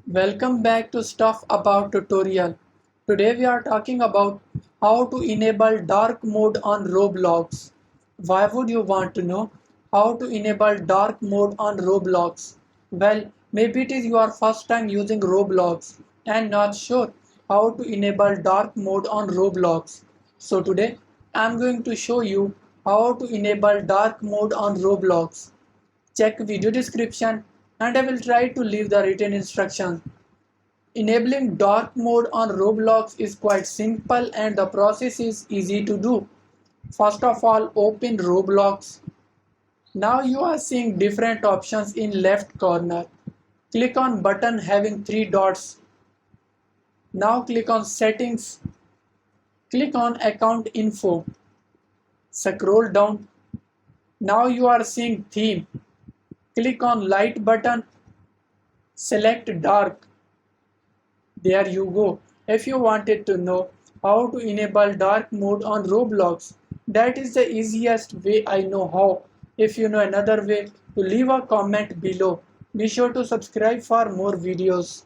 Welcome back to Stuff About tutorial. Today we are talking about how to enable dark mode on Roblox. Why would you want to know how to enable dark mode on Roblox? Well, maybe it is your first time using Roblox and not sure how to enable dark mode on Roblox. So today I'm going to show you how to enable dark mode on Roblox. Check video description and I will try to leave the written instructions. Enabling dark mode on Roblox is quite simple and the process is easy to do. First of all, open Roblox. Now you are seeing different options in left corner. Click on button having three dots. Now click on settings. Click on account info. Scroll down. Now you are seeing theme. Click on light button. Select dark. There you go. If you wanted to know how to enable dark mode on Roblox, that is the easiest way I know how. If you know another way, to leave a comment below. Be sure to subscribe for more videos.